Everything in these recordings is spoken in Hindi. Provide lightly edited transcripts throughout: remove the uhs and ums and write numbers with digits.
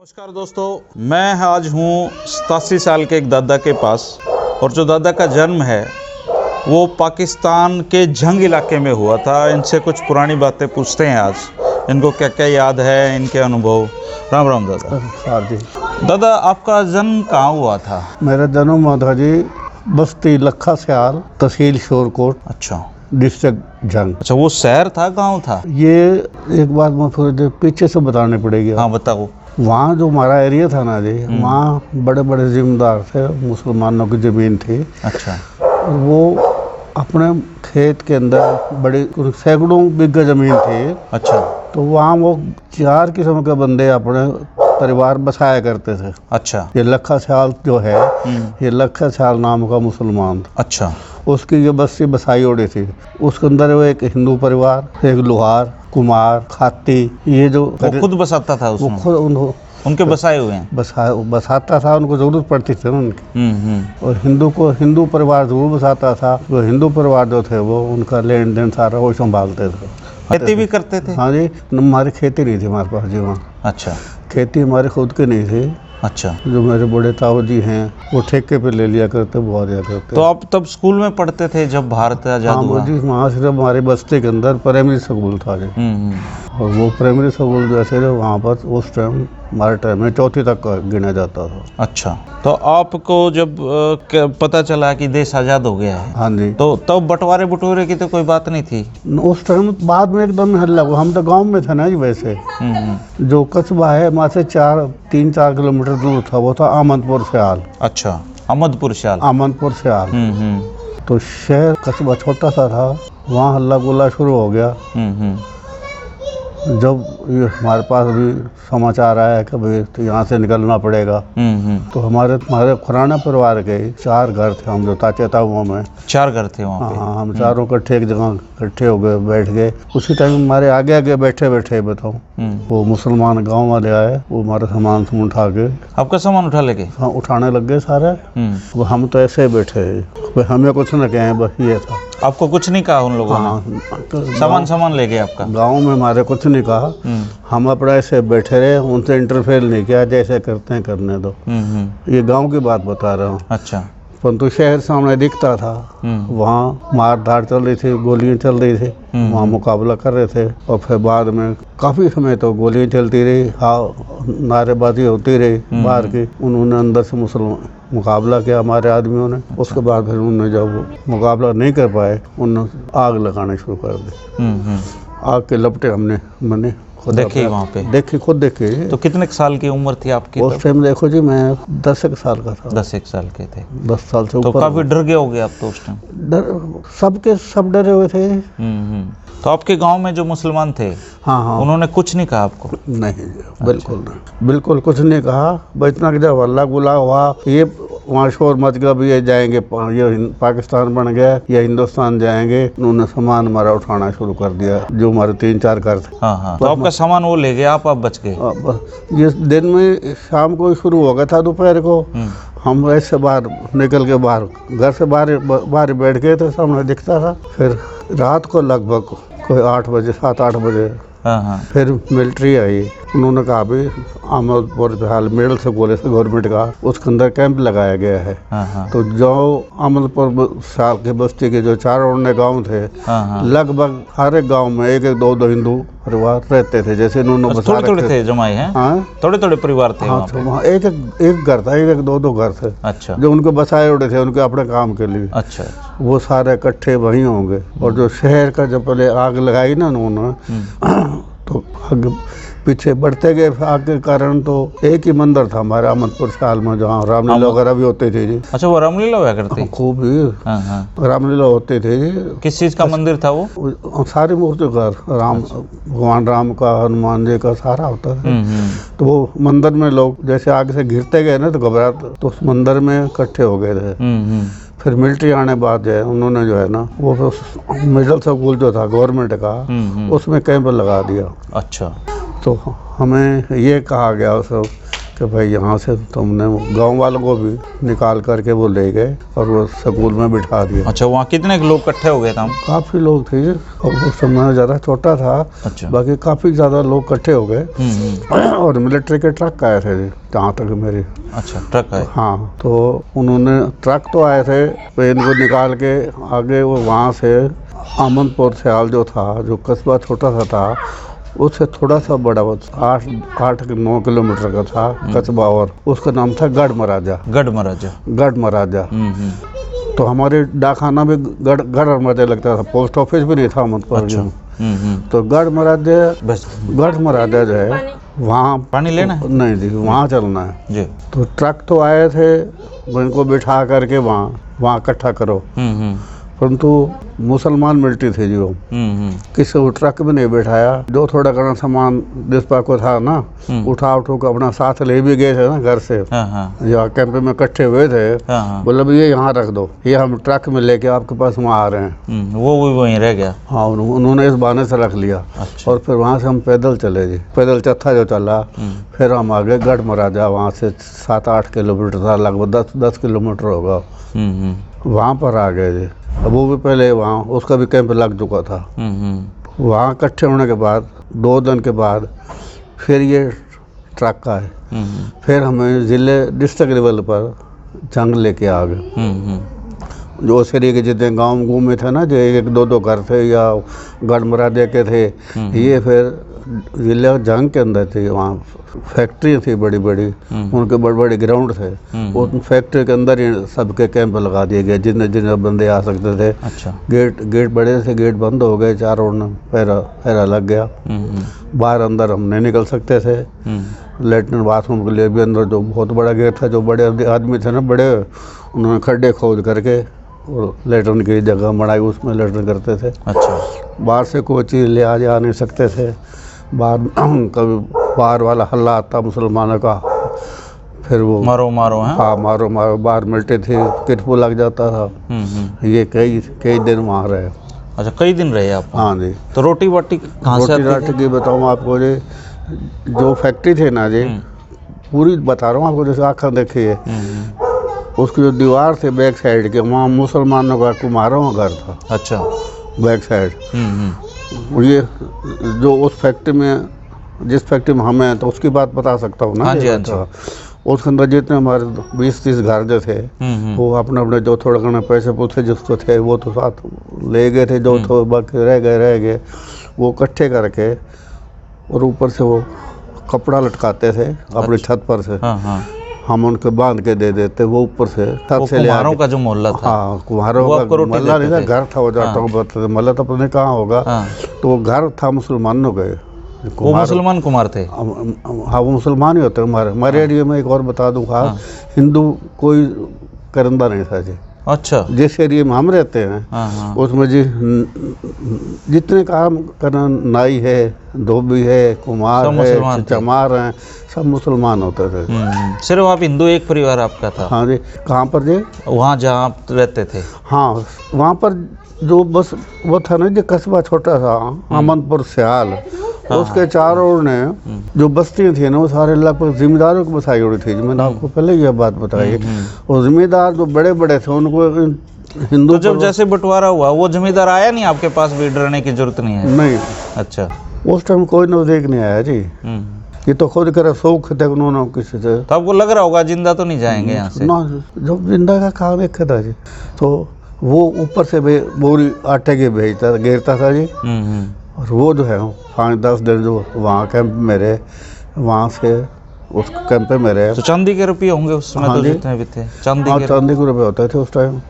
नमस्कार दोस्तों, मैं आज हूँ 87 साल के एक दादा के पास। और जो दादा का जन्म है वो पाकिस्तान के जंग इलाके में हुआ था। इनसे कुछ पुरानी बातें पूछते हैं आज, इनको क्या क्या याद है, इनके अनुभव। राम राम दादा। हाँ जी। दादा, आपका जन्म कहाँ हुआ था? मेरा जन्म हुआ था जी बस्ती लखा स्याल, तहसील शोरकोट, अच्छा डिस्ट्रिक्ट जंग। अच्छा, वो शहर था, गांव था? ये एक बात मैं थोड़ी देर पीछे से बतानी पड़ेगी। हाँ बताओ। वहाँ जो हमारा एरिया था ना जी, वहाँ बड़े बड़े जिम्मेदार थे, मुसलमानों की ज़मीन थी। अच्छा। और वो अपने खेत के अंदर बड़ी सैकड़ों बीघा ज़मीन थी। अच्छा। तो वहाँ वो 4 किस्म के बंदे अपने परिवार बसाया करते थे। अच्छा। ये लखा स्याल जो है, ये लखा स्याल नाम का मुसलमान था। अच्छा। उसकी ये बस्ती बसाई ओड़ी थी। उसके अंदर वो एक हिंदू परिवार, एक लोहार, कुमार, खाती, ये जो वो खुद बसाता था वो उसमें? खुद उनके बसाए हुए हैं? बसाता था, उनको जरूरत पड़ती थी ना उनकी। और हिंदू परिवार जरूर बसाता था। वो हिंदू परिवार जो थे वो उनका लेन देन सारा वो संभालते थे। खेती भी करते थे? हाँ जी, हमारी खेती नहीं थी हमारे पास जी वहाँ। अच्छा। खेती हमारे खुद की नहीं थी। अच्छा। जो मेरे बड़े ताऊ जी हैं वो ठेके पे ले लिया करते, बहुत दिया करते। तो आप तब स्कूल में पढ़ते थे जब भारत आजाद हुआ? हाँ जी, वहाँ सिर्फ हमारे बस्ती के अंदर प्राइमरी स्कूल था जी। और वो प्राइमरी स्कूल जैसे वहाँ पर उस टाइम हमारे टाइम में 4वीं तक का गिना जाता था। अच्छा। तो आपको जब पता चला कि देश आज़ाद हो गया है, हाँ जी, तो तब बंटवारे की तो कोई बात नहीं थी? उस टाइम बाद में एकदम हल्ला हुआ। हम तो गांव में थे ना जी वैसे। जो कस्बा है वहाँ से 3-4 किलोमीटर दूर था, वो था आमदपुर स्याल। अच्छा, अहमदपुर स्याल। आमदपुर स्याल। तो शहर कस्बा छोटा सा था, वहाँ हल्ला गुल्ला शुरू हो गया। जब ये हमारे पास भी समाचार आया कि भाई तो यहाँ से निकलना पड़ेगा, तो हमारे खुराना परिवार के 4 घर थे। हम जो ताचे ताऊओं में 4 घर थे वहाँ पे? हाँ, हम चारों इकट्ठे एक जगह इकट्ठे हो गए, बैठ गए। उसी टाइम हमारे आगे आगे बैठे बैठे बताऊँ, वो मुसलमान गांव वाले आए, वो हमारा सामान उठा के। आपका सामान उठा लेके? हाँ, उठाने लग गए सारे। वो हम तो ऐसे बैठे, हमें कुछ न कहें, बस ये था। आपको कुछ नहीं कहा उन लोगों ने? सामान ले गए आपका? गाँव में हमारे कुछ नहीं कहा। हम अपना ऐसे बैठे रहे, उनसे इंटरफेयर नहीं किया, जैसे करते हैं करने दो। ये गांव की बात बता रहा हूँ। अच्छा। परंतु शहर सामने दिखता था, वहाँ मार धाड़ चल रही थी, गोलियां चल रही थी, वहाँ मुकाबला कर रहे थे। और फिर बाद में काफ़ी समय तो गोलियां चलती रही, हाँ, नारेबाजी होती रही बाहर की। उन्होंने अंदर से मुसलमान मुकाबला किया हमारे आदमियों ने। उसके बाद फिर उन्होंने जब मुकाबला नहीं कर पाए, उन्होंने आग लगाना शुरू कर दी। आग के लपटे मैंने देखी वहाँ पे? देखी, खुद देखी। तो कितने साल की उम्र थी आपकी उस टाइम? देखो जी, मैं 10 साल का था। 10 साल के थे? 10 साल से ऊपर। तो काफी डर गए होगे आप तो उस टाइम? डर, सब डरे हुए थे। तो आपके गांव में जो मुसलमान थे, हाँ, उन्होंने कुछ नहीं कहा आपको? नहीं, बिल्कुल नहीं, बिल्कुल कुछ नहीं कहा। बस इतना कि जब हल्ला गुल्ला हुआ, ये वहाँ शोर मच गया भी ये जाएंगे, ये पाकिस्तान बन गया या हिंदुस्तान जाएंगे। उन्होंने सामान हमारा उठाना शुरू कर दिया, जो हमारे 3-4 घर थे। हाँ। तो आपका सामान वो ले गया, आप बच गए? ये दिन में शाम को शुरू हो गया था, दोपहर को हम ऐसे बाहर निकल के घर से बाहर बैठ गए थे, सामने दिखता था। फिर रात को लगभग कोई 8 बजे, 7-8 बजे फिर मिलिट्री आई। उन्होंने कहा भी अहमदपुर हाल मेडल से बोले से गवर्नमेंट का उसके अंदर कैंप लगाया गया है। तो जो अहमदपुर साल के बस्ती के जो 4 और गांव थे, लगभग हर एक गांव में 1-2 हिंदू परिवार रहते थे। जैसे इन्होंने थोड़े थे जमाए हैं? हाँ, थोड़े परिवार थे। हाँ, वहाँ एक घर था, 1-2 घर थे। अच्छा। जो उनके बसाए उड़े थे उनके अपने काम के लिए। अच्छा। वो सारे इकट्ठे वहीं होंगे। और जो शहर का जब पहले आग लगाई ना उन्होंने, तो आगे पीछे बढ़ते गए आग के कारण। तो एक ही मंदिर था हमारे अहमदपुर साल में, जहाँ रामलीला वगैरह भी होते थे जी। अच्छा, वो रामलीला हुआ करती? हाँ, खूब ही रामलीला होते थे जी। किस चीज़ का मंदिर था वो? सारी मूर्ति का, भगवान राम का, हनुमान जी का सारा होता है। तो वो मंदिर में लोग जैसे आगे से घिरते गए ना, तो घबराते, तो उस मंदिर में इकट्ठे हो गए थे। फिर मिलिट्री आने बाद जो है उन्होंने जो है ना, वो मिडिल स्कूल जो था गवर्नमेंट का, उसमें कैंप लगा दिया। अच्छा। तो हमें ये कहा गया उस कि भाई यहाँ से तुमने गांव वालों को भी निकाल करके वो ले गए और वो स्कूल में बिठा दिया। अच्छा, वहाँ कितने लोग इकट्ठे हो गए थे? काफ़ी लोग थे, और उस समय ज़्यादा छोटा था। अच्छा। बाकी काफ़ी ज़्यादा लोग इकट्ठे हो गए और मिलिट्री के ट्रक आए थे जी, जहाँ तक मेरी। अच्छा, ट्रक आए? हाँ, तो उन्होंने ट्रक तो आए थे, तो इनको निकाल के आगे वो वहाँ से आमनपुर स्याल जो था, जो कस्बा छोटा सा था, उससे थोड़ा सा बड़ा, 8-9 किलोमीटर का था कस्बा, और उसका नाम था गढ़ महाराजा। गढ़ महाराजा? गढ़ महाराजा। तो हमारे डाकखाना में गढ़ महाराजा लगता था, पोस्ट ऑफिस भी नहीं था आमनपुर। अच्छा। तो गढ़ महाराजा जो है वहाँ पानी लेना है? नहीं जी, वहाँ चलना है जी। तो ट्रक तो आए थे, इनको बिठा करके वहाँ इकट्ठा करो, परंतु मुसलमान मिलिट्री थे जी वो। किसी को ट्रक में नहीं बैठाया, जो थोड़ा घना सामान जिसपा को था ना, उठा के अपना साथ ले भी गए थे ना घर से। यहाँ कैंप में इकट्ठे हुए थे, बोले ये यहाँ रख दो, ये हम ट्रक में लेके आपके पास वहाँ आ रहे हैं। वो वहीं रह गया? हाँ, उन्होंने इस बहाने से रख लिया। अच्छा। और फिर वहाँ से हम पैदल चले जी, पैदल चत्था जो चला, फिर हम आ गए गढ़ महाराजा। वहाँ से 7-8 किलोमीटर था, लगभग 10 किलोमीटर होगा। वहाँ पर आ गए जी। अब वो भी पहले वहाँ उसका भी कैंप लग चुका था। वहाँ इकट्ठे होने के बाद 2 दिन के बाद फिर ये ट्रक आए, फिर हमें ज़िले डिस्ट्रिक्ट लेवल पर जंग लेके आ गए। जो उस एरिए के जितने गांव घूमे थे ना, जो 1-2 घर थे या गढ़ महाराजा के थे, ये फिर जिले जंग के अंदर थे। वहाँ फैक्ट्री थी बड़ी बड़ी, उनके बड़े बड़े ग्राउंड थे। उन फैक्ट्री के अंदर ही सबके कैंप लगा दिए गए, जितने बंदे आ सकते थे। अच्छा। गेट बड़े से गेट बंद हो गए, चारों ओर पहरा लग गया। बाहर अंदर हम नहीं निकल सकते थे। लेटरिन बाथरूम के लिए भी अंदर जो बहुत बड़ा गेट था, जो बड़े आदमी थे ना बड़े, उन्होंने खड्डे खोद करके और लेटरिन की जगह बनाई, उसमें लेटरिन करते थे। अच्छा। बाहर से कोई चीज़ ले आ जा नहीं सकते थे। बाहर कभी बाहर वाला हल्ला आता मुसलमानों का, फिर वो मारो मारो है? हाँ, मारो मारो। बाहर मिलते थे, किटपू लग जाता था। ये कई दिन वहाँ रहे। अच्छा, कई दिन रहे आप? हाँ जी। तो रोटी वोटी कहाँ से आती थी? रोटी की बताऊँ आपको जी, जो फैक्ट्री थी ना जी, पूरी बता रहा हूँ आपको, जैसे आँखें देखिए, उसकी जो दीवार थे बैक साइड के, वहाँ मुसलमानों का कुम्हारों का घर था। अच्छा। Back side. ये जो उस फैक्ट्री में, जिस फैक्ट्री में हमें, तो उसकी बात बता सकता हूँ ना। हाँ जी, हाँ जी। उसके अंदर जितने हमारे 20-30 घर जो थे, वो अपने जो थोड़ा घना पैसे पूछे जिसको थे वो तो साथ ले गए थे, जो तो बाकी रह गए वो इकट्ठे करके, और ऊपर से वो कपड़ा लटकाते थे अपनी छत पर से। हम उनको बांध के दे देते, वो ऊपर से छत से ले आके। कुम्हारों का जो मोहल्ला था? हाँ, कुम्हारों का मोहल्ला नहीं था, घर था। वो जाता हूँ बताते, मोहल्ला तो पता नहीं कहाँ होगा। तो वो घर था मुसलमानों का। वो मुसलमान कुम्हार थे? हाँ, वो मुसलमान ही होते हैं हमारे एरिया में। एक और बता दूँ खास, हिंदू कोई करंदा नहीं था जी। अच्छा। जिस एरिया में हम रहते हैं उसमें जी जितने काम करना, नाई है, धोबी है, कुम्हार है, चमार हैं, सब मुसलमान होते थे। सिर्फ आप हिंदू एक परिवार आपका था? हाँ जी। कहाँ पर जी? वहाँ जहाँ आप रहते थे? हाँ, वहाँ पर जो बस वो था ना जी, कस्बा छोटा सा आमनपुर स्याल, उसके चारों ओर ने जो बस्तियाँ थी ना, वो सारे लगभग जिम्मेदारों को बसाई हुई थी। मैंने आपको पहले यह बात बताई। और जिम्मेदार जो बड़े बड़े थे, उनको हिंदू। तो जब जैसे बंटवारा हुआ, वो जमींदार आया नहीं आपके पास? भी डरने की जरूरत नहीं है? नहीं। अच्छा। उस टाइम कोई नजदीक नहीं आया जी। ये तो खुद करे शौक थे उन्होंने किसी से। तो आपको लग रहा होगा जिंदा तो नहीं जाएंगे यहाँ से ना? जब जिंदा का काम एक था जी, तो वो ऊपर से बोरी आटे की भेजता घेरता था जी। और वो जो है 5-10 दिन जो वहाँ कैंप में रहे, वहाँ से उस कैंप में रहे। तो चांदी के रुपये होंगे उस समय? हाँ, तो जितने भी थे चांदी के रुपये होते थे उस टाइम।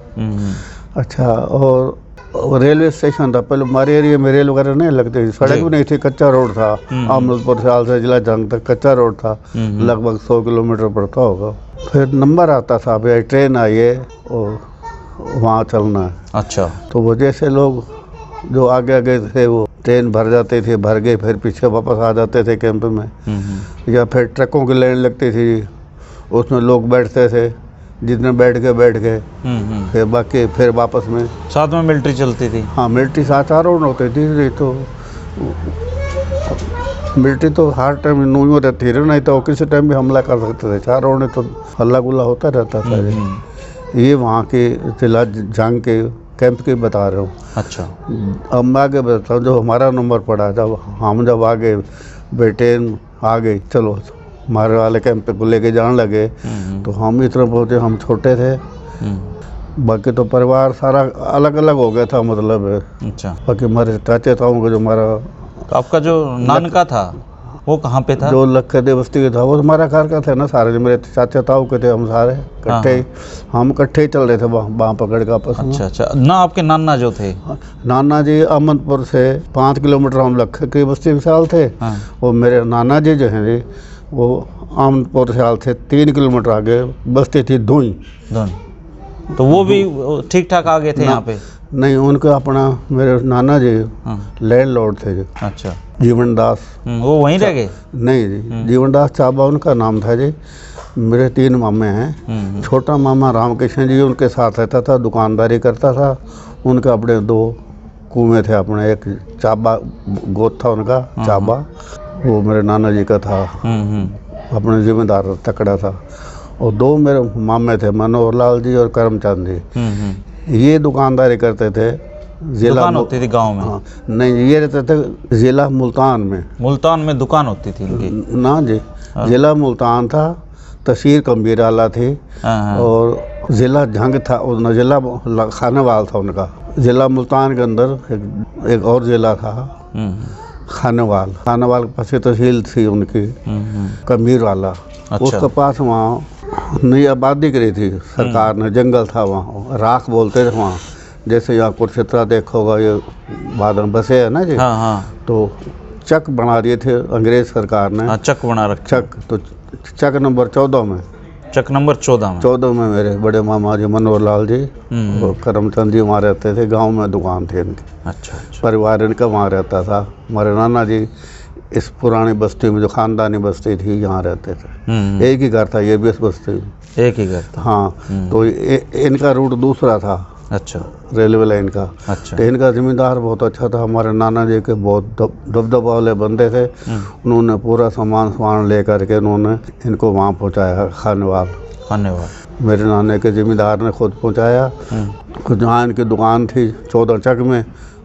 अच्छा। और रेलवे स्टेशन था पहले हमारे एरिया में, रेल वगैरह नहीं लगती, सड़क भी नहीं थी, कच्चा रोड था। आमनपुर से जिला जंग तक कच्चा रोड था, लगभग 100 किलोमीटर पड़ता होगा। फिर नंबर आता था, भाई ट्रेन आई है और वहाँ चलना है। अच्छा। तो वो जैसे लोग जो आगे थे, वो ट्रेन भर जाते थे, भर गए, फिर पीछे वापस आ जाते थे कैंप में। या फिर ट्रकों की लाइन लगती थी, उसमें लोग बैठते थे, जितने बैठ गए। फिर बाकी फिर वापस में साथ में मिलिट्री चलती थी। हाँ, मिलिट्री साथ चारों होती थी। तो मिलिट्री तो हर टाइम न्यू रहती है, नहीं तो किसी टाइम भी हमला कर सकते थे। चारों ने तो हल्ला गुल्ला होता रहता था जी। ये वहाँ के जिला जंग के कैंप की बता रहा हूँ। अच्छा। अब मैं आगे बताता हूँ, जो हमारा नंबर पड़ा, जब आगे बेटे आ गए, चलो हमारे वाले कैंप पे को लेके जाने लगे, तो हम इतना पहुँचे, हम छोटे थे, बाकी तो परिवार सारा अलग अलग हो गया था, मतलब। अच्छा। बाकी हमारे चाचे ताऊ का जो हमारा तो आपका जो नानका था वो कहाँ पे था? जो लख दे बस्ती के था, वो हमारा घर का थे ना सारे, जो मेरे चाचा ताऊ के थे, हम सारे इकट्ठे हम इकट्ठे ही चल रहे थे वहाँ पकड़ के आपस में। अच्छा अच्छा। ना आपके नाना जो थे? नाना जी अहमदपुर से 5 किलोमीटर हम लख की बस्ती में साल थे। वो मेरे नाना जी जो हैं जी, वो अहमदपुर से हाल थे 3 किलोमीटर आगे बस्ती थी धुई। तो वो भी ठीक ठाक आ गए थे यहाँ पे? नहीं, उनका अपना, मेरे नाना जी लैंड लॉर्ड थे जी। अच्छा। जीवन दास। वो वहीं रह गए? नहीं जी, जीवन दास चाबा उनका नाम था जी। मेरे 3 मामे हैं। छोटा मामा रामकृष्ण जी उनके साथ रहता था, दुकानदारी करता था। उनके अपने 2 कुएँ थे अपने, एक चाबा गोद था उनका, चाबा, वो मेरे नाना जी का था, अपने जिम्मेदार तकड़ा था। और 2 मेरे मामे थे, मनोहर लाल जी और करमचंद जी। ये दुकानदारी करते थे। दुकान होती थी गांव में? हाँ, नहीं, ये रहते थे जिला मुल्तान में। मुल्तान में दुकान होती थी इनकी? ना जी, जिला मुल्तान था, तहसील कम्बीराला थी, और जिला झंग था, जिला खानेवाल था उनका। जिला मुल्तान के अंदर एक और जिला था, खानेवाल के पास तहसील थी उनकी, कम्बीर वाला। अच्छा। उसके पास वहाँ नई आबादी करी थी सरकार ने, जंगल था वहाँ, राख बोलते थे वहाँ। जैसे यहाँ कुरुक्षेत्र देखा होगा, ये बाद में बसे है ना जी। तो चक बना दिए थे अंग्रेज सरकार ने। चक बना रखे? चक, तो चक नंबर 14 में। चक नंबर 14 में मेरे बड़े मामा जी मनोहर लाल जी और करमचंद जी वहाँ रहते थे। गांव में दुकान थी इनकी। अच्छा। परिवार इनका वहाँ रहता था। हमारे नाना जी इस पुरानी बस्ती में, जो खानदानी बस्ती थी, यहाँ रहते थे। एक ही घर था ये भी, इस बस्ती में एक ही घर था। हाँ, तो इनका रूट दूसरा था। अच्छा। रेलवे लाइन का। अच्छा। तो इनका जिम्मेदार बहुत अच्छा था। हमारे नाना जी के बहुत दबदबा वाले बंदे थे। उन्होंने पूरा सामान ले करके उन्होंने इनको वहाँ पहुँचाया, खानेवाल। मेरे नाने के जिम्मेदार ने खुद पहुँचाया। जहाँ इनकी दुकान थी 14 चक में,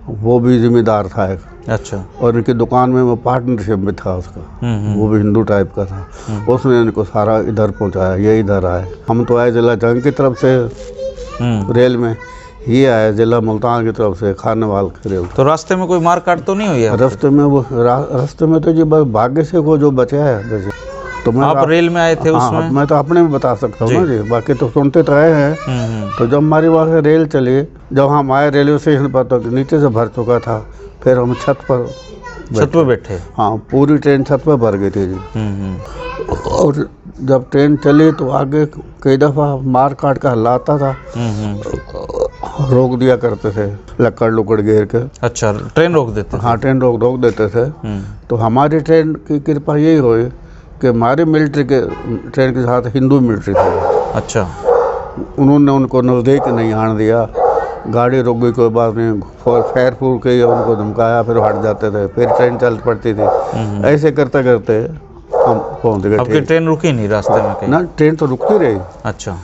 वो भी जिम्मेदार था एक। अच्छा। और इनकी दुकान में वो पार्टनरशिप भी था उसका, वो भी हिंदू टाइप का था। उसने इनको सारा इधर पहुँचाया, ये इधर आए। हम तो आए जिला जंग की तरफ से रेल में, ये आया जिला मुल्तान की तरफ से खानेवाल के रेल। तो रास्ते में कोई मार काट तो नहीं हुई? रास्ते में वो रास्ते में तो जी बस भाग्य से को जो बचा है जैसे। तो मैं आप रेल में आए थे उसमें? हाँ, मैं तो अपने में बता सकता हूँ ना जी, बाकी तो सुनते तो आए हैं। तो जब हमारी वहाँ से रेल चली, जब हम आए रेलवे स्टेशन पर, तो नीचे से भर चुका था। फिर हम छत पर बैठे। हाँ, पूरी ट्रेन छत पर भर गई थी जी। और जब ट्रेन चली तो आगे कई दफ़ा मार काट का हल्ला आता था, रोक दिया करते थे लकड़ लुकड़ घेर के। अच्छा, ट्रेन रोक देते? हाँ, ट्रेन रोक देते थे। तो हमारी ट्रेन की कृपा यही हुई कि हमारे मिलिट्री के ट्रेन के साथ हिंदू मिलिट्री थी। अच्छा। उन्होंने उनको नज़दीक नहीं आने दिया। गाड़ी रुक गई, कोई बात नहीं, फैर फूर के उनको धमकाया, फिर हट जाते थे, फिर ट्रेन चल पड़ती थी। ऐसे करते करते हम पहुँच गए। आपकी ट्रेन रुकी नहीं रास्ते में कहीं? ना, ट्रेन तो रुकती रही। अच्छा,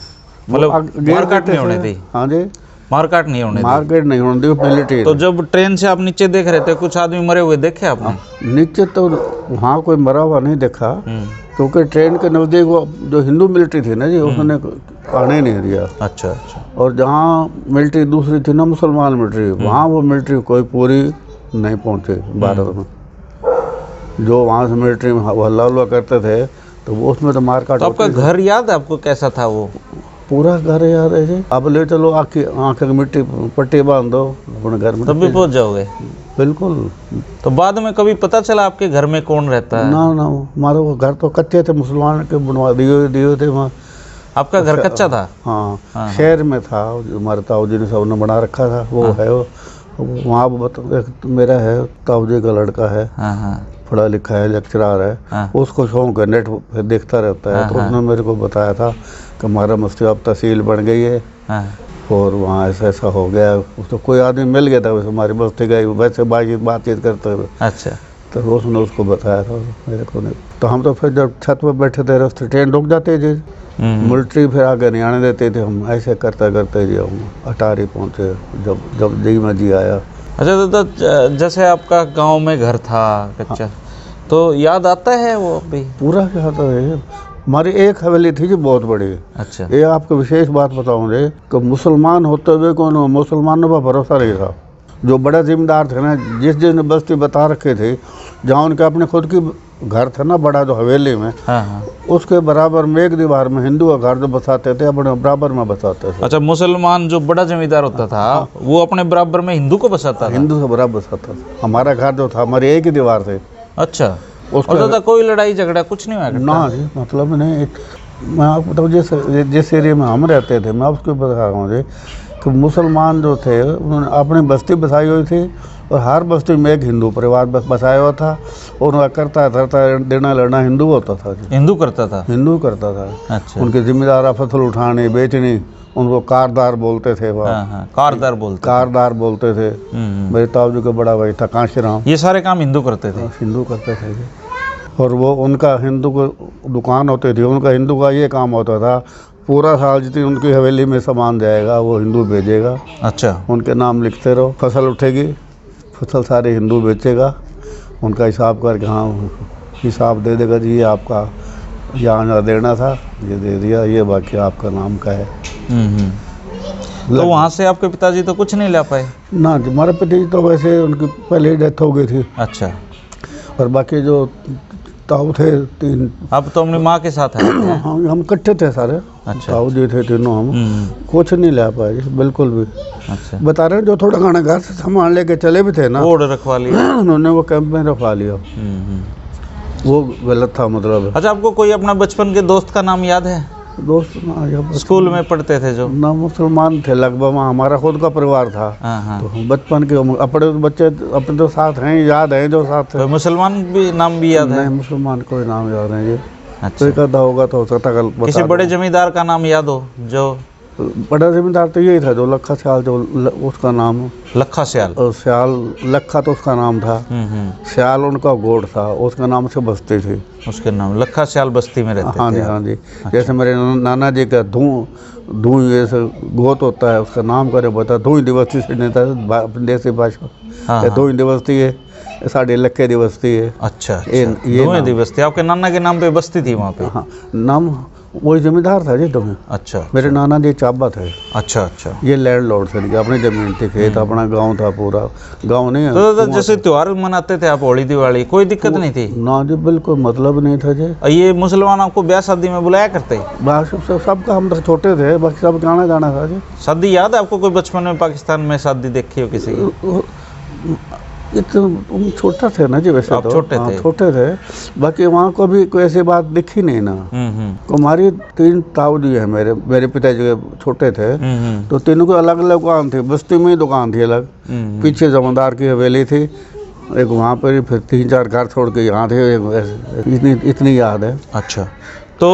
मतलब मारकाट नहीं होने दी? हाँ जी, मारकाट नहीं होने दी मिलिट्री। तो जब ट्रेन से आप नीचे देख रहे थे, कुछ आदमी मरे हुए देखे आपने? नीचे तो वहाँ कोई मरा हुआ नहीं देखा, क्योंकि ट्रेन के नज़दीक वो जो हिंदू मिलिट्री थी ना जी, उसने आने नहीं दिया। अच्छा अच्छा। और जहाँ मिलिट्री दूसरी थी ना, मुसलमान मिलिट्री, वहाँ वो मिलिट्री कोई पूरी नहीं पहुँचे भारत में। जो वहाँ से मिलिट्री में हल्ला करते थे, तो वो उसमें तो मार काट। तो आपका घर याद है आपको कैसा था वो? पूरा घर याद है जी। अब ले चलो आँख की मिट्टी पट्टी बांध दो अपने घर में, तब भी पहुँच जाओगे? बिल्कुल। तो बाद में कभी पता चला आपके घर में कौन रहता है? ना, हमारे वो घर तो कच्चे थे, मुसलमान के बनवा दिए थे वहाँ। आपका घर कच्चा था? हाँ, शहर में था। हमारे ताऊ जी ने सब ने बना रखा था। वो है वहाँ मेरा है, ताऊ जी का लड़का है, पढ़ा लिखा है, लेक्चरर है। उसको शौक है, नेट पे देखता रहता है। तो उसने मेरे को बताया था कि हमारा मस्ती अब तहसील बन गई है, और वहाँ ऐसा हो गया। उसको कोई आदमी मिल गया था, वैसे हमारी बस्ती गई, वैसे बातचीत करते हुए। अच्छा। तो उसने उसको बताया था, मेरे को नहीं। तो हम तो फिर जब छत पर बैठे थे रास्ते ट्रेन रुक जाते थे, मिलिट्री फिर आगे नहीं आने देते थे। हम ऐसे करते करते जी हम अटारी पहुँचे जब दी में जी आया। अच्छा दादा, जैसे आपका गांव में घर था कच्चा, तो याद आता है वो अभी? पूरा क्या था ये, हमारी एक हवेली थी जी बहुत बड़ी। अच्छा। ये आपको विशेष बात बताऊँ रे कि मुसलमान होते हुए कौन मुसलमानों पर भरोसा नहीं था। जो बड़ा जिम्मेदार थे ना, जिस बस्ती बता रखे थे जहाँ उनके अपने खुद की घर था ना बड़ा, जो हवेली में, हाँ। उसके बराबर में एक दीवार में हिंदू का घर जो बसाते थे अपने बराबर में बसाते थे। अच्छा, मुसलमान जो बड़ा जमींदार होता था वो अपने बराबर में हिंदू को बसाता था? हिंदू से बराबर बसाता था। हमारा घर जो था हमारी एक ही दीवार थे। अच्छा। और दादा कोई लड़ाई झगड़ा कुछ नहीं हुआ करता? ना जी, मतलब नहीं। मैं आपको बताऊँ जिस एरिया में हम रहते थे, मैं उसको बता रहा हूँ जी कि मुसलमान जो थे उन्होंने अपनी बस्ती बसाई हुई थी और हर बस्ती में एक हिंदू परिवार बसाया हुआ था और उनका करता धरता देना लड़ना हिंदू होता था जी। हिंदू करता था? हिंदू करता था। अच्छा। उनके जिम्मेदार फसल उठानी बेचनी, उनको कारदार बोलते थे। हाँ, कारदार बोलते थे। मेरे ताऊजी का बड़ा भाई था कांशीराम, ये सारे काम हिंदू करते थे? हिंदू करते थे जी। और वो उनका हिंदू को दुकान होती थी, उनका हिंदू का ये काम होता था पूरा साल जितनी उनकी हवेली में सामान जाएगा वो हिंदू भेजेगा। अच्छा। उनके नाम लिखते रहो, फसल उठेगी, फसल सारे हिंदू बेचेगा, उनका हिसाब करके हाँ हिसाब दे देगा जी, ये आपका यहाँ देना था, ये दे दिया, ये बाकी आपका नाम का है। तो वहाँ से आपके पिताजी तो कुछ नहीं ला पाए? ना जी, हमारे पिताजी तो वैसे उनकी पहले ही डेथ हो गई थी। अच्छा। और बाकी जो ताऊ थे 3। आप तो अपनी माँ के साथ आए थे? हम इकट्ठे थे सारे। अच्छा। ताऊ जी थे तीनों, हम कुछ नहीं ला पाए बिल्कुल भी। अच्छा। बता रहे हैं जो थोड़ा खाना घर से सामान लेके चले भी थे ना, ओढ़ रखवा लिया उन्होंने वो कैंप में रखवा लिया। वो गलत था मतलब। अच्छा, आपको कोई अपना बचपन के दोस्त का नाम याद है? दोस्त ना स्कूल में पढ़ते थे जो? ना मुसलमान थे लगभग, हमारा खुद का परिवार था। हाँ। तो बचपन के अपने बच्चे अपने तो साथ हैं, याद हैं जो साथ थे। तो मुसलमान भी नाम भी याद है? नहीं, मुसलमान कोई नाम याद नहीं जी। अच्छा। तो एक होगा तो हो सकता है किसी बड़े जमींदार का नाम याद हो? जो बड़ा जमींदार तो यही था जो लखा स्याल, जो उसका नाम लखा स्याल। स्याल लखा तो उसका नाम था। स्याल उनका गोड़ था, उसका नाम से बस्ती थी, उसके नाम लखा स्याल बस्ती में रहते थे? हाँ जी, हाँ जी। जैसे मेरे नाना जी का धूँ जैसे गोत होता है, उसका नाम करे बता धूँ दिवस्ती से नहीं था अपनी देसी भाषा। धूँ दिवस्ती है, साढ़े लखे दिवस्ती है। अच्छा। ये दिवस्ती आपके नाना के नाम पे बस्ती थी वहाँ पे? हाँ, नाम वही जमींदार था जी तुम्हें। अच्छा। मेरे नाना जी चाबा थे। अच्छा। ये लैंड लॉर्ड थे, अपनी जमीन थी, खेत अपना, गांव था पूरा। गांव नहीं है तो जैसे त्योहार मनाते थे आप, होली दिवाली, कोई दिक्कत नहीं थी? ना जी, बिल्कुल मतलब नहीं था जी। ये मुसलमान आपको ब्याह शादी में बुलाया करते? सबका, हम तो छोटे थे, बाकी सब गाना जाना था जी। शादी याद है आपको कोई बचपन में पाकिस्तान में शादी देखी हो किसी की? तुम छोटा थे ना जी, वैसे तो छोटे थे। बाकी वहाँ को भी कोई ऐसी बात दिखी नहीं ना। हमारी 3 ताऊ जी है, मेरे पिताजी के छोटे थे, तो तीनों को अलग अलग दुकान थी, बस्ती में ही दुकान थी अलग। पीछे जमींदार की हवेली थी एक, वहाँ पर फिर 3-4 घर छोड़ के यहाँ थे, इतनी याद है। अच्छा। तो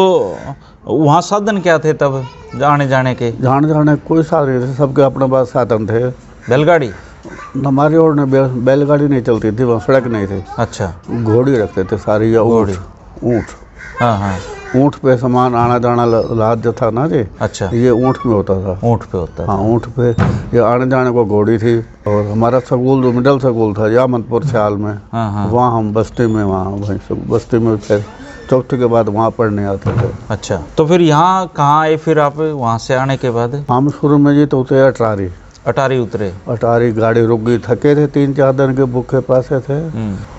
वहाँ साधन क्या थे तब आने जाने के? जाने कोई साधन नहीं थे, सबके अपने पास साधन थे। बैलगाड़ी? हमारी ओर ने बैलगाड़ी नहीं चलती थी, वहाँ सड़क नहीं थी। अच्छा। घोड़ी रखते थे सारी, या ऊँट। हाँ। ऊँट पे सामान आना जाना लाद जो था ना जी। अच्छा। ये ऊँट में होता था। ऊँट पे होता था? हाँ, ऊँट पे ये आने जाने को घोड़ी थी। और हमारा स्कूल जो मिडिल स्कूल था यामतपुर स्याल में, वहाँ हम बस्ती में, बस्ती में फिर चौथी के बाद वहाँ पढ़ने आते थे। अच्छा। तो फिर यहाँ कहाँ आए फिर आप, वहाँ से आने के बाद? हम शुरू में जी तो उतरे अटारी उतरे? अटारी गाड़ी रुक गई, थके थे, 3-4 दिन के भूखे प्यासे थे।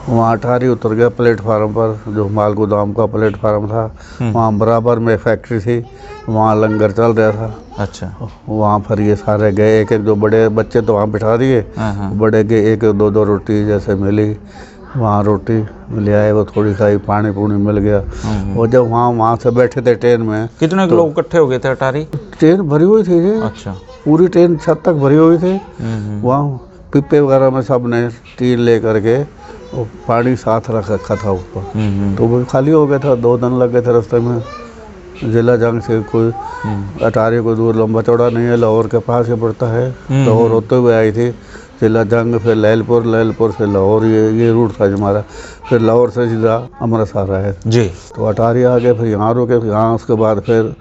वहाँ अटारी उतर गया प्लेटफार्म पर, जो माल गोदाम का प्लेटफार्म था, वहाँ बराबर में फैक्ट्री थी, वहाँ लंगर चल रहा था। अच्छा। वहाँ पर ये सारे गए, एक जो बड़े बच्चे तो वहाँ बिठा दिए, बड़े के 1-2 रोटी जैसे मिली, वहाँ रोटी ले आए, वो थोड़ी खाई, पानी पूनी मिल गया। और जब वहाँ से बैठे थे ट्रेन में, कितने लोग इकट्ठे हो गए थे अटारी? ट्रेन भरी हुई थी जी। अच्छा। पूरी ट्रेन छत तक भरी हुई थी। वहाँ पिप्पे वगैरह में सब ने टीन ले करके और पानी साथ रखा था ऊपर, तो वो खाली हो गया था। 2 दिन लग गए थे रास्ते में। जिला जंग से कोई अटारी को दूर लंबा चौड़ा नहीं है, लाहौर के पास ही पड़ता है। लाहौर होते हुए आई थी, जिला जंग, फिर लहलपुर से लाहौर, ये रूट था हमारा। फिर लाहौर से सीधा अमृतसर आए जी। तो अटारी आ गए, फिर यहाँ रुके, यहाँ उसके बाद फिर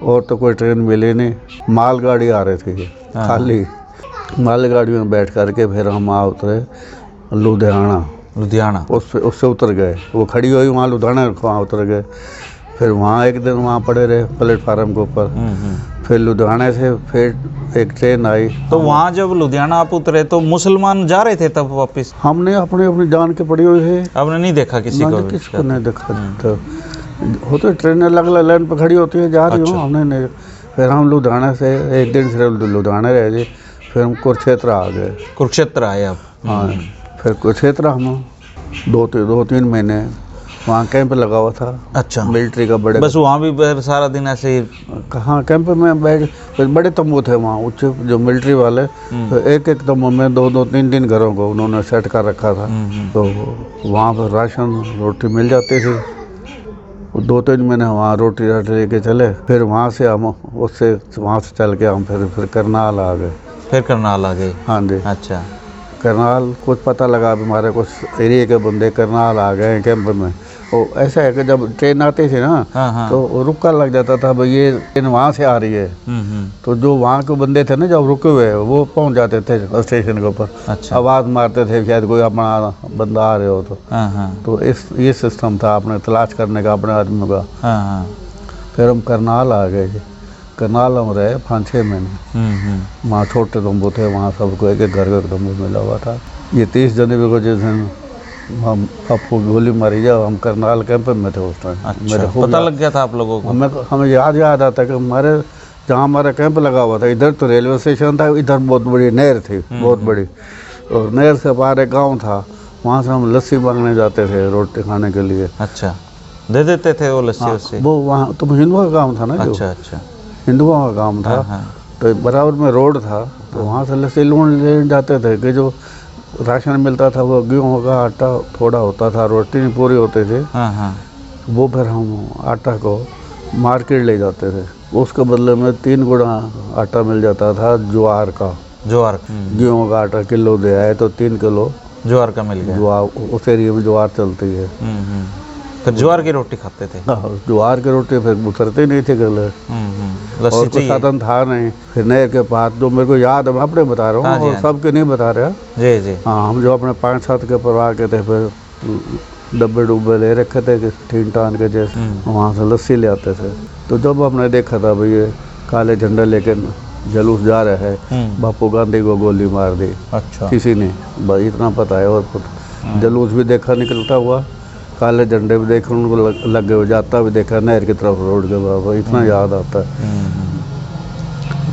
और तो कोई ट्रेन मिली नहीं, मालगाड़ी आ रही थी हाँ। खाली। मालगाड़ी में बैठ करके फिर हम वहाँ उतरे लुधियाना, उससे उतर गए। वो खड़ी हुई वहाँ लुधियाना, वहाँ उतर गए। फिर वहाँ एक दिन वहाँ पड़े रहे प्लेटफार्म के ऊपर। फिर लुधियाना से फिर एक ट्रेन आई। तो वहाँ जब लुधियाना आप उतरे तो मुसलमान जा रहे थे तब वापस? हमने अपनी जान के पड़ी हुई है, आपने नहीं देखा किसी को? किसको नहीं देखा। तो होते ट्रेनें अलग अलग लाइन पर खड़ी होती है, जा रही हूँ, हमने नहीं। फिर हम लुधियाना से एक दिन से लुधियाना रह गए, फिर हम कुरुक्षेत्र आ गए। कुरुक्षेत्र आए आप? हाँ, फिर कुरुक्षेत्र हम 2-3 महीने वहाँ कैंप लगा हुआ था। अच्छा, मिलिट्री का बड़े। बस वहाँ भी फिर सारा दिन ऐसे ही? कहाँ, कैंप में बैठ, फिर बड़े तंबू थे वहाँ उच्च, जो मिलिट्री वाले। तो एक तंबू में 2-3 घरों को उन्होंने सेट कर रखा था। तो वहाँ पर राशन रोटी मिल जाती थी। 2-3 महीने वहाँ रोटी लेके चले। फिर वहाँ से हम वहाँ से चल के हम फिर करनाल आ गए। फिर करनाल आ गए? हाँ जी। अच्छा। करनाल कुछ पता लगा, हमारे कुछ एरिया के बंदे करनाल आ गए कैंप में। वो ऐसा है कि जब ट्रेन आती थी ना, हाँ। तो रुका लग जाता था, भाई ये ट्रेन वहाँ से आ रही है। तो जो वहाँ के बंदे थे ना, जब रुके हुए, वो पहुँच जाते थे स्टेशन के ऊपर। अच्छा। आवाज़ मारते थे शायद कोई अपना बंदा आ रहे हो तो। तो ये सिस्टम था अपने तलाश करने का अपने आदमियों का। फिर हम करनाल आ गए। करनाल हम रहे 5-6 महीने। वहाँ छोटे तंबू थे, वहाँ सबको एक घर का तंबू मिला हुआ था। ये 30 जनवरी को जिस दिन हम आपको गोली मारी जाओ, हम करनाल कैंप में थे उस टाइम। अच्छा, पता लग गया था आप लोगों को? हमें याद आता कि जहाँ हमारा कैंप लगा हुआ था, इधर तो रेलवे स्टेशन था, इधर बहुत बड़ी नहर थी, बहुत बड़ी। और नहर से पार एक गाँव था, वहाँ से हम लस्सी मांगने जाते थे रोटी खाने के लिए। अच्छा, दे देते थे वो लस्सी? उससे वो वहाँ तो हिंदुओं का काम था ना। अच्छा। हिंदुओं का काम था। तो बराबर में रोड था, तो वहाँ से लस्सी लेने जाते थे कि जो राशन मिलता था वो गेहूँ का आटा थोड़ा होता था, रोटी नहीं पूरी होती थी। वो फिर हम आटा को मार्केट ले जाते थे। उसके बदले में 3 गुना आटा मिल जाता था ज्वार का। गेहूँ का आटा किलो दे आए तो 3 किलो ज्वार का मिल गया। ज्वार उस एरिया में ज्वार चलती है। फिर ज्वार की रोटी खाते थे? ज्वार की रोटी फिर उतरते नहीं थे गले। और कोई साधन था नहीं। फिर नहर के पास, जो मेरे को याद है, मैं अपने बता रहा हूँ, और सबके नहीं बता रहा। जी। हाँ, हम जो अपने 5-7 के परिवार के थे, फिर डब्बे डुब्बे ले रखे थे कि ठीन टान के जैसे, वहाँ से लस्सी ले आते थे। तो जब हमने देखा था भाई ये काले झंडे लेके जलूस जा रहे हैं, बापू गांधी को गोली मार दी। अच्छा। किसी ने, भाई इतना पता है। और जलूस भी देखा निकलता हुआ, काले झंडे भी देखे उनको लगे हुए, जाता भी देखा नहर की तरफ रोड के बराबर। इतना याद आता है।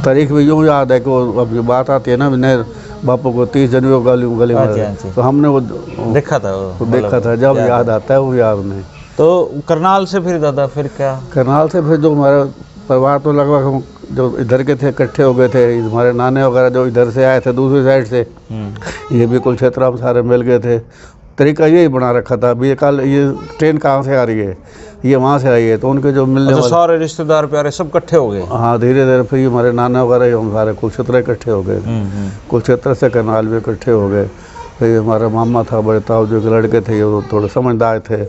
तारीख भी यूँ याद है कि वो अब ये बात आती है ना, नहर बापू को 30 जनवरी को गली में, तो हमने वो देखा था। जब याद आता है वो याद नहीं। तो करनाल से फिर दादा फिर क्या? करनाल से फिर जो हमारा परिवार तो लगभग हम जो इधर के थे इकट्ठे हो गए थे। हमारे नाने वगैरह जो इधर से आए थे दूसरी साइड से, ये भी कुरुक्षेत्र हम सारे मिल गए थे। तरीका यही बना रखा था, अभी कल ये ट्रेन कहाँ से आ रही है, ये वहाँ से आई है, तो उनके जो मिलने वाले सारे रिश्तेदार प्यारे सब इकट्ठे हो गए। हाँ, धीरे धीरे फिर हमारे नाना वगैरह हम सारे कुरुक्षेत्र इकट्ठे हो गए। कुरुक्षेत्र से करनाल भी इकट्ठे हो गए। फिर हमारा मामा था, बड़े ताऊ जो के लड़के थे, वो थोड़े समझदार थे।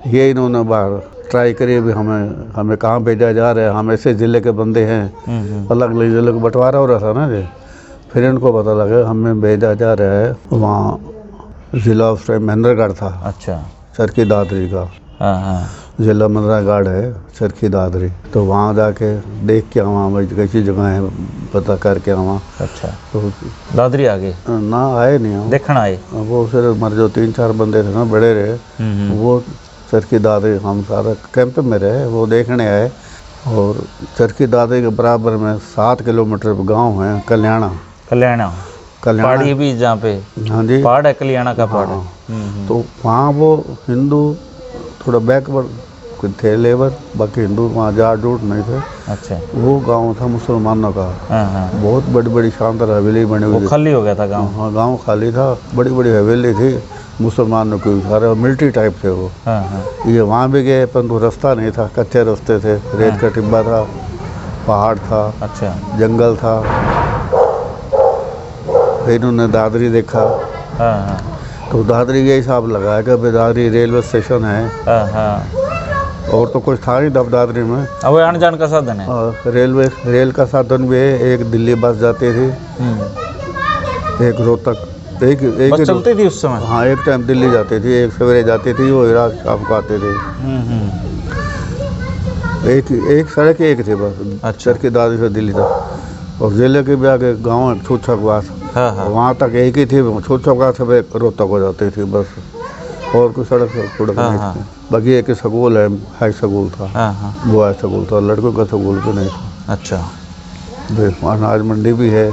ये इन्होंने बाहर ट्राई करी भी हमें कहाँ भेजा जा रहा है, हम ऐसे ज़िले के बंदे हैं। अलग अलग ज़िले को बंटवारा हो रहा था ना जी। फिर इनको पता लगा हमें भेजा जा रहा है वहाँ, ज़िला उस टाइम महेंद्रगढ़ था। अच्छा। चरखी दादरी का। ज़िला महेंद्रगढ़ है, चरखी दादरी। तो वहाँ जाके देख के वहाँ कैसी जगह है पता करके वहाँ। अच्छा। तो दादरी आ गए? ना, आए नहीं हम, देखना आए। वो फिर हमारे जो 3-4 बंदे थे ना बड़े रहे, वो चरखी दादरी हम सारा कैंप में रहे, वो देखने आए। और चरखी दादरी के बराबर में 7 किलोमीटर गाँव है कल्याणा। पहाड़ी भी जहाँ पे? हाँ जी, पहाड़ है, कल्याणा का पहाड़ है। तो वहाँ वो हिंदू थोड़ा बैकवर्ड थे लेबर, बाकी हिंदू वहाँ जाट जूट नहीं थे। अच्छा। वो गांव था मुसलमानों का। बहुत बड़ी बड़ी शानदार हवेली बनी हुई थी। खाली हो गया था गांव? हाँ, गांव खाली था, बड़ी बड़ी हवेली थी मुसलमानों की, सारे मिलिट्री टाइप थे वो। ये वहाँ भी गए, परंतु रास्ता नहीं था, कच्चे रास्ते थे, रेत का टिब्बा था, पहाड़ था। अच्छा। जंगल था। फिर इन्होंने दादरी देखा, हाँ हाँ तो दादरी ये हिसाब लगाया कि भाई दादरी रेलवे स्टेशन है, हाँ हाँ। और तो कुछ था नहीं तब दादरी में। अब वो आने जाने का साधन है। और रेल का साधन भी है, एक दिल्ली बस जाती थी, एक रोहतक, एक बस चलती थी उस समय। हाँ, एक टाइम दिल्ली जाती थी, एक सवेरे जाती थी, वो रात शाम को आती थी। एक सड़क एक थी बस। अच्छा। चरखी दादरी से दिल्ली तक, और जिले के भी आगे गाँव है छूछकवास, हाँ हाँ वहाँ तक एक ही थी। छूछकवास से रोहतक हो जाती थी बस, और कोई सड़क हाँ, नहीं हाँ। थी। बाकी एक स्कूल है, हाई स्कूल था, हाँ हाँ। वो हाई स्कूल था, लड़कों का स्कूल भी नहीं था। अच्छा। अनाज मंडी भी है,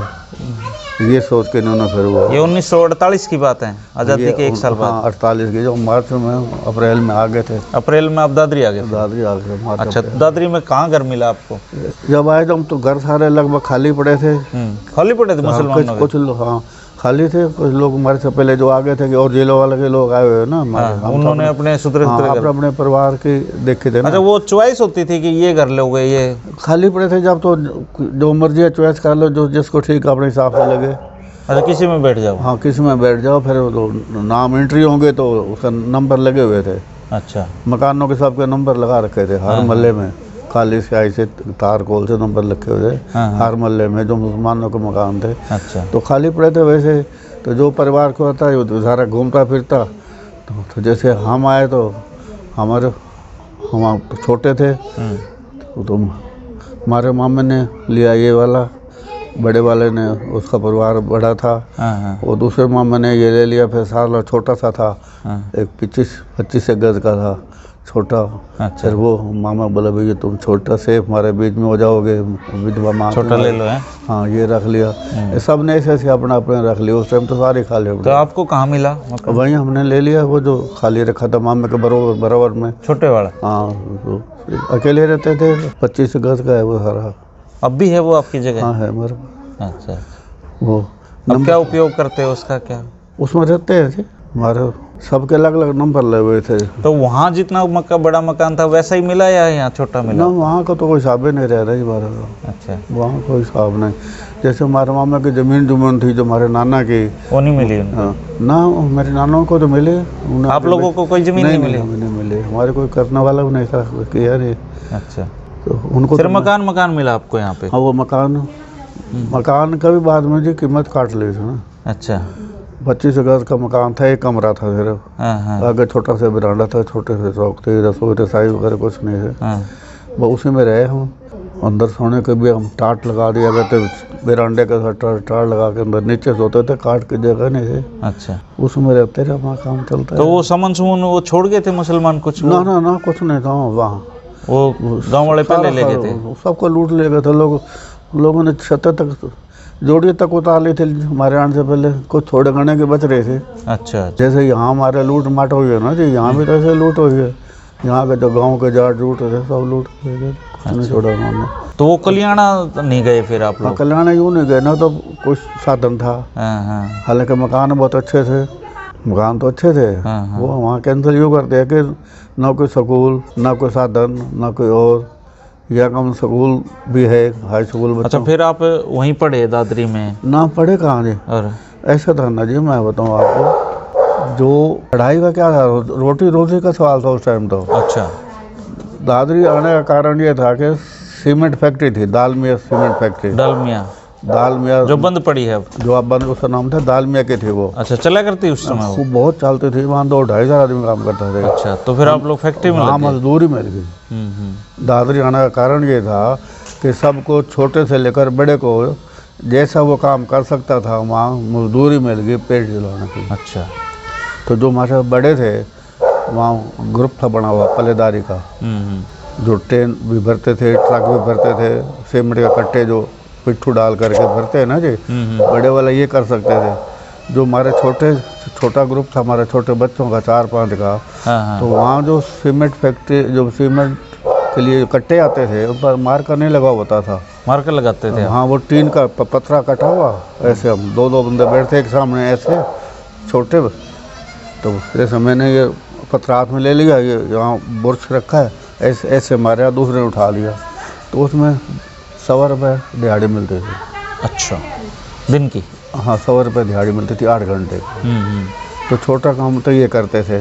ये सोच के इन्होंने फिर हुआ। ये 1948 की बात है, आज़ादी के एक साल बाद। हाँ, 48 की, जो मार्च में अप्रैल में आ गए थे। अप्रैल में आप दादरी आ गए थे? दादरी आ गए मार्च। अच्छा, दादरी में कहाँ घर मिला आपको? जब आए तो हम तो घर सारे लगभग खाली पड़े थे। खाली पड़े थे मुसलमानों के? कुछ लोग हाँ खाली थे, कुछ लोग हमारे से पहले जो आ गए थे कि और जिलों वाले के लोग आए हुए हैं ना हमारे। हाँ, उन्होंने अपने सुधरे अपने परिवार की देखे थे ना। अच्छा, वो चॉइस होती थी कि ये घर लोगे, ये खाली पड़े थे जब, तो जो मर्जी है चॉइस कर लो, जो जिसको ठीक अपने हिसाब से लगे। अच्छा, किसी में बैठ जाओ? हाँ, किसी में बैठ जाओ, फिर तो नाम एंट्री होंगे तो उसका नंबर लगे हुए थे। अच्छा। मकानों के सबके नंबर लगा रखे थे हर मोहल्ले में, खाली स्याही से तार कोल से नंबर लिखे हुए थे हर मोहल्ले में, जो मुसलमानों के मकान थे। अच्छा। तो खाली पड़े थे वैसे, तो जो परिवार को होता है वो सारा घूमता फिरता। तो जैसे हम आए तो हम तो छोटे थे, तो हमारे मामे ने लिया ये वाला, बड़े वाले ने, उसका परिवार बड़ा था, और दूसरे मामा ने ये ले लिया। फिर साला छोटा सा था, एक 25 गज का था छोटा। अच्छा। फिर वो मामा बोला भैया तुम छोटा से हमारे बीच में हो जाओगे, विधवा माँ छोटा ले लो है। हाँ, ये रख लिया। ये सब ने ऐसे अपना अपने रख लिया। उस टाइम तो सारे खाली। तो आपको कहाँ मिला? वहीं हमने ले लिया, वो जो खाली रखा था मामे के बराबर में, छोटे वाला। हाँ, तो अकेले रहते थे। 25 गज का है वो सारा। अब भी है वो आपकी जगह? हाँ, है मेरे। अच्छा। वो अब क्या उपयोग करते हो उसका? क्या उसमें रहते हैं हमारे सबके अलग अलग नंबर लगे हुए थे। तो वहाँ जितना बड़ा मकान था वैसा ही मिला या यहाँ छोटा मिला? ना, वहाँ का तो कोई हिसाब ही नहीं रह रहा हमारा। अच्छा। वहाँ कोई हिसाब नहीं। जैसे हमारे मामा की जमीन थी जो हमारे नाना की, वो नहीं मिली ना। मेरे नानों को तो मिले। आप लोगों को कोई जमीन नहीं मिली? नहीं मिले, हमारे कोई करने वाला भी नहीं था किया नहीं। अच्छा। तो उनको फिर मकान मिला आपको यहाँ पे? हाँ, वो मकान का भी बाद में जी कीमत काट ली थी ना। अच्छा। 25 गज का मकान था, एक कमरा था सिर्फ, आगे छोटा सा बरांडा था, छोटे से चौक थे, रसोई रसाई वगैरह कुछ नहीं थे। वो उसी में रहे हम। अंदर सोने के भी हम टाट लगा दिया करते, बरांडे का टाट लगा के अंदर नीचे सोते थे, काट की जगह नहीं थे। अच्छा। उसमें रहते रहे, वहाँ काम चलता है। तो वो समन वो छोड़ गए थे मुसलमान कुछ? ना, कुछ नहीं था वहाँ। वो गाँव वाले पहले ले गए थे? सबको लूट ले गए थे लोगों ने। छत तक जोड़ी तक उतार ली थी हमारे आने से पहले, कुछ थोड़े गणे के बच रहे थे। अच्छा। जैसे यहाँ हमारे लूट माट हुई है ना जी, यहाँ भी तो ऐसे लूट हुई है। यहाँ के जो गांव के जाट लूट थे सब लूट गए, नहीं छोड़ा उन्होंने। तो वो कल्याणा नहीं गए फिर आप लोग? कल्याणा यूँ नहीं गए ना, तो कुछ साधन था। हालांकि मकान बहुत अच्छे थे, मकान तो अच्छे थे। वो वहाँ कैंसिल यूँ करते हैं कि ना कोई स्कूल, ना कोई साधन, ना कोई और। या कम स्कूल भी है, हाई स्कूल। अच्छा, फिर आप वहीं पढ़े दादरी में? ना, पढ़े कहाँ जी। और ऐसा था ना जी, मैं बताऊँ आपको, जो पढ़ाई का क्या था, रोटी रोजी का सवाल था उस टाइम तो। अच्छा। दादरी आने का कारण ये था कि सीमेंट फैक्ट्री थी, दालमिया सीमेंट फैक्ट्री। दालमिया जो बंद पड़ी है अब, जो अब बंद, उसका नाम था दालमिया की थी वो। अच्छा, चला करती उस समय? वो बहुत चलती थी, वहाँ 2-2.5 आदमी काम करते थे। अच्छा, तो फिर आप लोग फैक्ट्री में? हाँ, मजदूरी मिल गई। दादरी आने का कारण ये था कि सबको, छोटे से लेकर बड़े को, जैसा वो काम कर सकता था वहाँ मजदूरी मिल गई पेट चलाने की। अच्छा। तो जो हमारे बड़े थे वहाँ ग्रुप था बना हुआ पल्लेदारी का, जो ट्रेन भी भरते थे, ट्रक भी भरते थे, सीमेंट के कट्टे जो पिट्ठू डाल करके भरते हैं ना जी, बड़े वाला ये कर सकते थे। जो हमारे छोटा ग्रुप था हमारे छोटे बच्चों का, 4-5 का, तो वहाँ जो सीमेंट फैक्ट्री, जो सीमेंट के लिए कट्टे आते थे उन पर मार्कर नहीं लगा होता था। मार्कर लगाते थे? हाँ, वो टीन का पत्थरा कटा हुआ, ऐसे हम 2-2 बंदे बैठते एक सामने ऐसे छोटे। तो जैसे मैंने ये पत्थर हाथ में ले लिया, ये यहाँ बुर्श रखा है, ऐसे मारा, दूसरे ने उठा लिया, तो उसमें 100 रुपये दिहाड़ी मिलते थे। अच्छा, दिन की? हाँ 100 रुपये दिहाड़ी मिलती थी 8 घंटे की। हम्म। तो छोटा काम तो ये करते थे,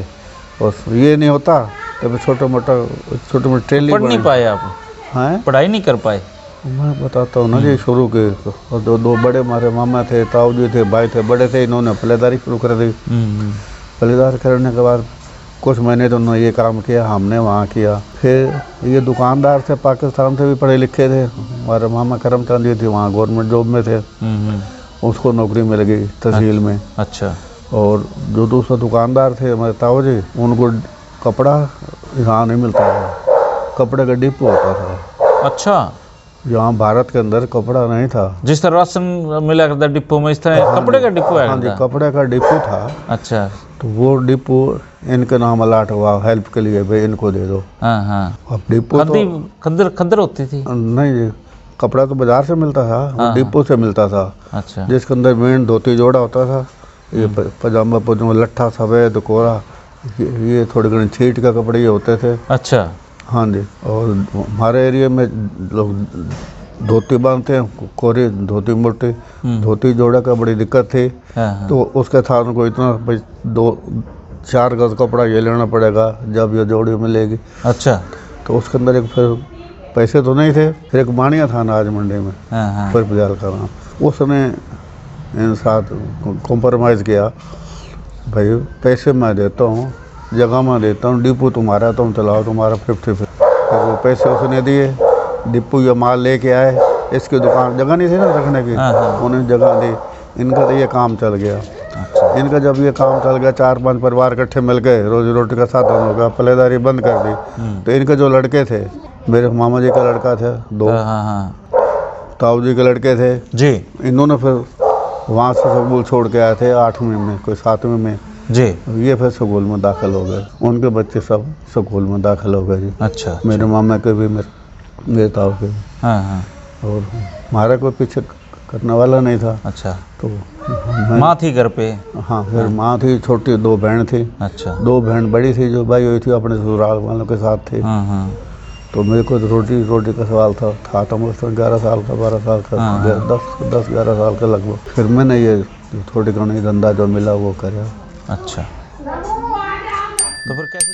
और ये नहीं होता तो फिर छोटा मोटी ट्रेली पढ़ नहीं पाए आप? हैं। पढ़ाई नहीं कर पाए? मैं बताता हूँ ना जी, शुरू के और दो बड़े हमारे मामा थे, ताऊ जी थे, भाई थे, बड़े थे, इन्होंने पहलेदारी शुरू कर दी। पहलेदार करने के बाद कुछ महीने तो उन्होंने ये काम किया, हमने वहाँ किया। फिर ये दुकानदार थे, पाकिस्तान से भी पढ़े लिखे थे, हमारे मामा करमचंद जी थे, वहाँ गवर्नमेंट जॉब में थे, उसको नौकरी मिल गई तहसील में। अच्छा। और जो दूसरा दुकानदार थे हमारे ताऊ जी, उनको कपड़ा यहाँ नहीं मिलता था, कपड़े का डिपो होता था। अच्छा। यहाँ भारत के अंदर कपड़ा नहीं था। जिस तरह राशन मिला करता डिपो में, इस तरह कपड़े का डिपो है? हाँ जी, कपड़े का डिपो था। अच्छा। तो वो डिपो इनके नाम अलाट हुआ, हेल्प के लिए, भाई इनको दे दो। हाँ हाँ। अब डिपो तो खद्दर होती थी? नहीं जी, कपड़ा तो बाजार से मिलता था, वो डिपो से मिलता था। अच्छा। जिसके अंदर मेन धोती जोड़ा होता था, ये पजामा पजामा लट्ठा सफ़ेद कोरा, ये थोड़े घने छीट का कपड़े ये होते थे। अच्छा। हाँ जी। और हमारे एरिया में लोग धोती बांधते हैं, कोरी धोती मोटी, धोती जोड़ा का बड़ी दिक्कत थी। तो उसके साथ उनको इतना भाई 2-4 गज कपड़ा ये लेना पड़ेगा जब ये जोड़ी मिलेगी। अच्छा। तो उसके अंदर एक फिर पैसे तो नहीं थे, फिर एक बानिया था अनाज मंडी में, फिर बाजार का नाम, उसने इन साथ कॉम्प्रोमाइज़ किया, भाई पैसे मैं देता हूँ, जगह मैं देता हूँ, डिपो तुम्हारा, तुम चलाओ, तुम्हारा 50-50। फिर वो पैसे उसने दिए, डिपो ये माल लेके आए, इसकी दुकान जगह नहीं थी ना रखने की, उन्हें जगह दी, इनका तो ये काम चल गया। अच्छा। इनका जब ये काम चल गया, 4-5 परिवार इकट्ठे मिल गए, रोजी रोटी का साधन हो गया, पहलेदारी बंद कर दी। तो इनके जो लड़के थे, मेरे मामा जी का लड़का था 2, ताऊ जी के लड़के थे जी, इन्होंने फिर वहाँ से स्कूल छोड़ के आए थे 8वीं में, कोई 7वीं में जी, ये फिर स्कूल में दाखिल हो गए, उनके बच्चे सब स्कूल में दाखिल हो गए जी। अच्छा। मेरे मामा के भी, मेरे ताऊ के। और हमारा कोई पीछे करने वाला नहीं था। अच्छा। तो माँ थी घर पे? हाँ, फिर माँ थी, छोटी 2 बहन थी। अच्छा। 2 बहन बड़ी थी जो भाई हुई थी, अपने ससुराल वालों के साथ थी। तो मेरे को रोटी का सवाल था तो मुझसे 11 साल का, 12 साल का, 10-11 साल का लगभग। फिर मैंने ये थोड़ी घनी धंधा जो मिला वो करा। अच्छा। तो फिर कैसे